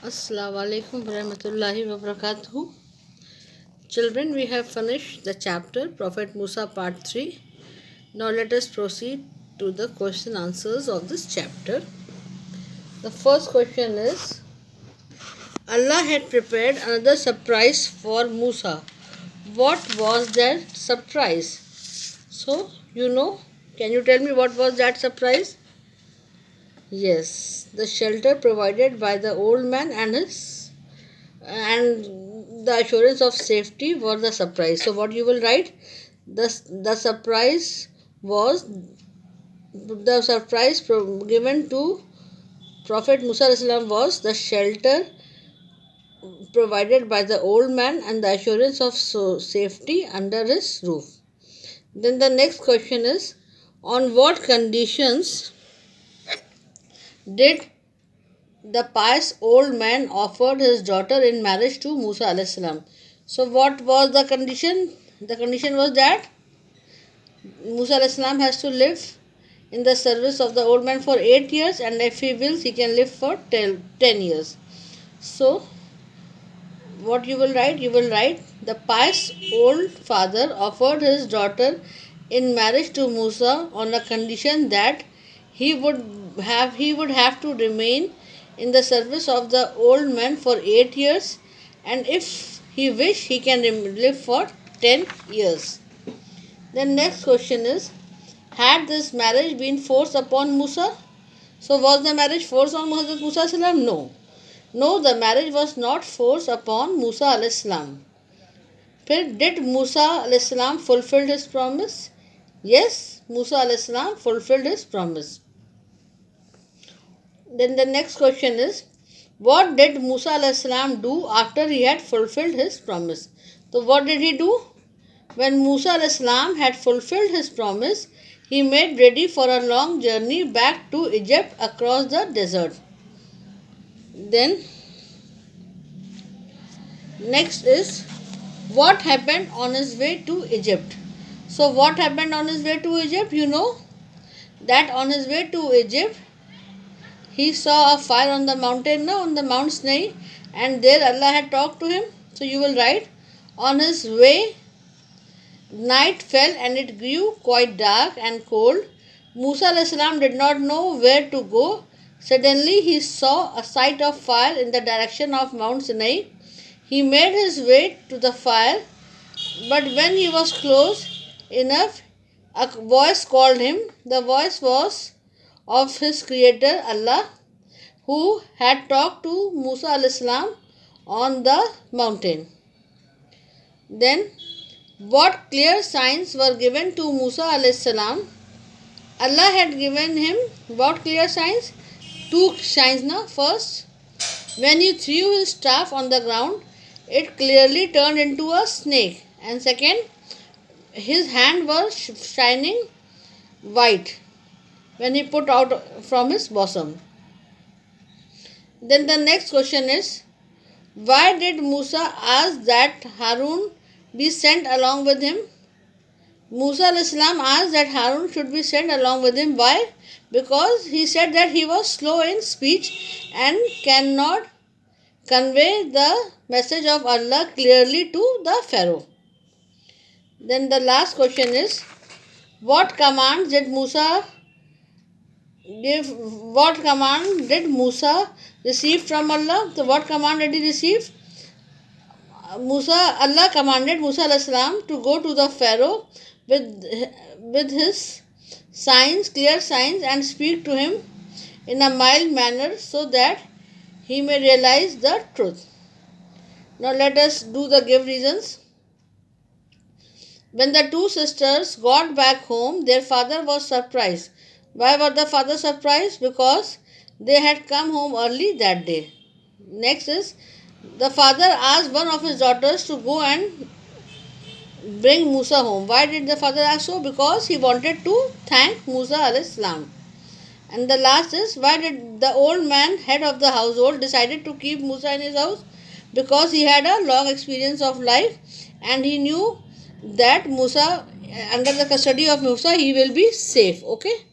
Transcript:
Assalamu alaikum warahmatullahi wabarakatuh. Children, we have finished the chapter Prophet Musa part 3. Now let us proceed to the question answers of this chapter. The first question is, Allah had prepared another surprise for Musa. What was that surprise? So, can you tell me what was that surprise? Yes, the shelter provided by the old man and the assurance of safety were the surprise. So what you will write? The surprise was given to Prophet Musa was the shelter provided by the old man and the assurance of safety under his roof. Then the next question is, on what conditions did the pious old man offered his daughter in marriage to Musa alayhi salam? So what was the condition? The condition was that Musa alayhi salam has to live in the service of the old man for 8 years, and if he wills he can live for 10 years. So what you will write? You will write, the pious old father offered his daughter in marriage to Musa on a condition that he would have to remain in the service of the old man for 8 years, and if he wish he can live for 10 years. The next question is, had this marriage been forced upon Musa? So was the marriage forced on Hazrat Musa salam? No. No, the marriage was not forced upon Musa alayhi salam. Did Musa alayhi salam fulfill his promise? Yes, Musa alayhi salam fulfilled his promise. Then the next question is, what did Musa alayhi salam do after he had fulfilled his promise? So what did he do? When Musa alayhi salam had fulfilled his promise, he made ready for a long journey back to Egypt across the desert. Then next is, what happened on his way to Egypt? So what happened on his way to Egypt? You know that on his way to Egypt he saw a fire on the mountain, on the Mount Sinai, and there Allah had talked to him. So you will write, on his way night fell and it grew quite dark and cold. Musa alayhi salam did not know where to go. Suddenly he saw a sight of fire in the direction of Mount Sinai. He made his way to the fire, but when he was close enough, a voice called him. The voice was of his creator Allah, who had talked to Musa alayhi salam on the mountain. Then what clear signs were given to Musa alayhi salam? Allah had given him what clear signs? 2 signs. Now, first, when he threw his staff on the ground, it clearly turned into a snake. And second, his hand was shining white when he put out from his bosom. Then the next question is, why did Musa ask that Harun be sent along with him? Musa alayhi salam asked that Harun should be sent along with him. Why? Because he said that he was slow in speech and cannot convey the message of Allah clearly to the Pharaoh. Then the last question is, what command did Musa receive from Allah? So what command did he receive? Allah commanded Musa alayhi salam to go to the Pharaoh with his clear signs, and speak to him in a mild manner so that he may realize the truth. Now let us do the give reasons. When the 2 sisters got back home, their father was surprised. Why was the father surprised? Because they had come home early that day. Next is, the father asked one of his daughters to go and bring Musa home. Why did the father ask so? Because he wanted to thank Musa alayhi salam. And the last is, why did the old man, head of the household, decided to keep Musa in his house? Because he had a long experience of life and he knew that under the custody of Musa, he will be safe. Okay.